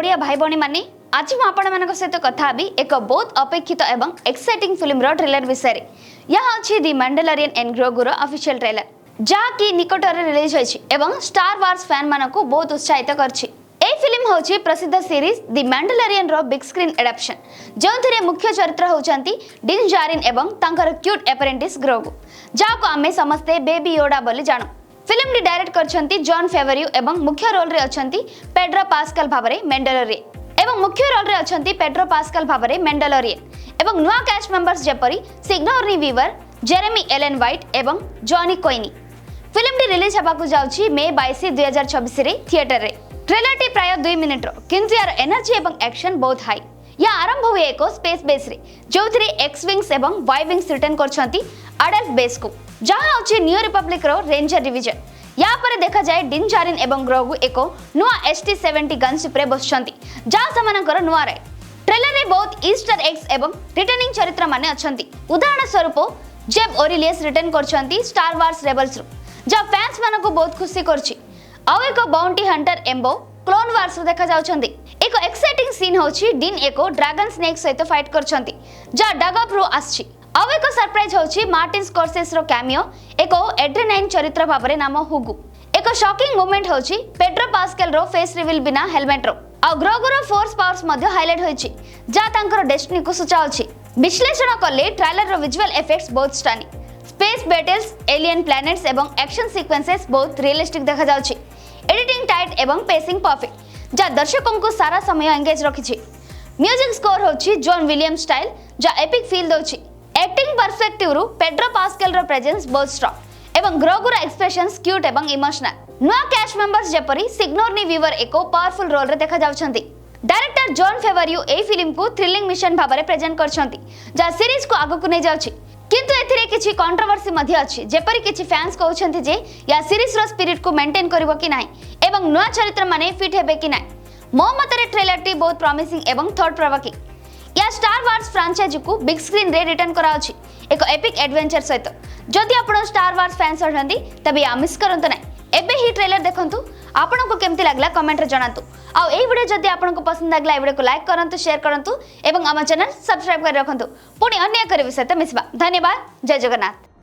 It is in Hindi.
ओडिया भाई भौणी माने आज मु आपण मानक सहित कथा हेबी एक बहुत अपेक्षित एवं एक्साइटिंग फिल्म रो ट्रेलर विषय यहाँ अछि दी मैंडलोरियन एंड ग्रोगुरो ऑफिशियल ट्रेलर जहाँकि निकटर रिलीज होइछि एवं स्टार वार्स फैन मानक बहुत उत्साहित करछि। ए फिल्म होछि प्रसिद्ध सीरीज दी मैंडलोरियन रो बिग स्क्रीन एडाप्शन जोंथिरे मुख्य चरित्र होचंती डिन जारिन एवं तांकर क्यूट एप्रेंटिस ग्रोगु जाको आमे समस्ते बेबी योडा बोली जानो। फिल्म डी डायरेक्ट करछंती जॉन फेवरियो एवं मुख्य रोल रे अछंती पेड्रो पास्कल भाबरे मैंडलोरियन एवं मुख्य रोल रे अछंती पेड्रो पास्कल भाबरे मैंडलोरियन एवं नुआ कैस्ट मेंबर्स जेपरी Sigourney Weaver Jeremy Allen White एवं जॉनी कोइनी। फिल्म डी रिलीज हेबाकु जाउछि मे 22 2024 रे थिएटर रे। ट्रेलर टी प्राय 2 मिनिट रो किंतु यार एनर्जी एवं एक्शन बहुत हाई। या आरंभ हुए एको स्पेस बेस रे जोथिरे एक्स विंग्स एवं Y wings return करछंती Adolf base को जहां होछि न्यू रिपब्लिक रो रेंजर डिवीजन। या पर देखा जाए डिन जारिन एवं ग्रोगु एको नुआ ST-70 गनशिप रे बसछंती जहां समानकर नुआ रे। ट्रेलर रे बहुत ईस्टर एग्स एवं रिटर्निंग चरित्र माने अछंती। उदाहरण स्वरूप जेब ओरिलियस रिटर्न करछंती स्टार वार्स रेबल्स रो जा फैंस मानको बहुत खुशी करछि। आउ एको bounty hunter Embo Clone Wars रो देखा जाउछंती। एको एक्साइटिंग सीन होछि डिन एको ड्रैगन स्नेक सहित फाइट करछंती जा डगअप रो आछि। आउ एको सरप्राइज होछि मार्टिन स्कॉर्सेस रो कैमियो एको एड्रेनाइन चरित्र भाबरे नाम हुगु। एको शॉकिंग मोमेंट होछि पेड्रो पास्कल रो फेस रिवील बिना हेलमेट रो आउ ग्रोगुरो फोर्स पावर्स मध्ये हाइलाइट होछि जा तांकर डेस्टिनी को सूचाउछि। विश्लेषण कले ट्रेलर रो विजुअल इफेक्ट्स बहुत stunning space battles alien planets एवं एक्शन सीक्वेंसेस बहुत रियलिस्टिक देखा जाउछि। एडिटिंग टाइट एवं पेसिंग परफेक्ट जा दर्शकों को सारा समय एंगेज रखिछि। म्यूजिक स्कोर होछि जॉन विलियम्स स्टाइल जा एपिक फील दोछि। एक्टिंग पर्सपेक्टिव रु पेड्रो पास्कल रो प्रेजेंस बहुत स्ट्रांग एवं ग्रोगुरो एक्सप्रेशंस क्यूट एवं इमोशनल। नुआ कैस्ट मेंबर्स जेपरी सिग्नोर्नी वीवर एको पावरफुल रोल रे देखा जाउछंती। डायरेक्टर जॉन फेवरियो ए फिल्म को थ्रिलिंग मिशन भाबरे प्रेजेंट करछंती जा सीरीज को आगु को नै जाउछि। किंतु एथिरे किछि कंट्रोवर्सी मध्ये अछि जेपरी किछि फैंस कहउछंती जे या सीरीज रो स्पिरिट को मेंटेन करबो कि नाही एवं नुआ चरित्र माने फिट हेबे कि नाही। मो मतरे ट्रेलर टी बहुत प्रॉमिसिंग एवं थॉट प्रोवोकिंग। या स्टार वार्स फ्रांचाइजी को बिग स्क्रीन रे रिटर्न कराउछि एक एपिक एडवेंचर सहित। जदि आपण स्टार वार्स फैंस अछंती तबे या मिस करंतु नाही। एबे ही ट्रेलर देखंतु आपन को केमति लागला कमेंट रे जणांतु। आ एई वीडियो जदि आपन को पसंद लागला ए वीडियो को लाइक करंतु शेयर करंतु एवं हम चैनल सब्सक्राइब कर रखंतु। पुणी अन्य एक विषय त मिसबा। धन्यवाद। जय जगन्नाथ।